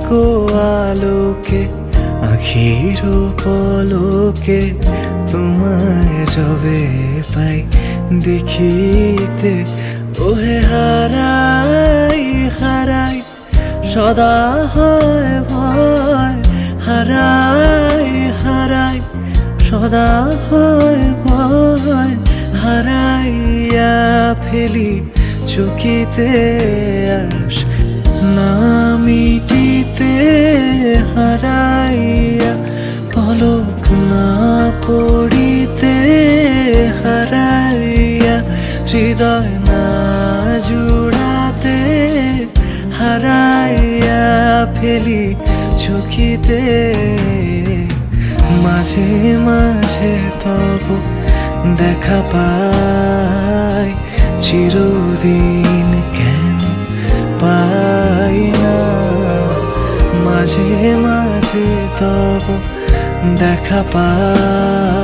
গো আলোকে আখির পলকে তোমায় যবে পাই দেখিতে, ওহে হারাই হারাই সদা হয় ভয়, হারাই হারাই সদা হয় ভয়, হারাইয়া ফেলি চকিতে আস না মিটিতে, হারাইয়া পলক না পড়িতে, হারাইয়া হৃদয় না জুড়াতে, হারাইয়া ফেলি চকিতে। মাঝে মাঝে তব দেখা পাই, চিরদিন কেন পাই না। মাঝে মাঝে তব দেখা পাই,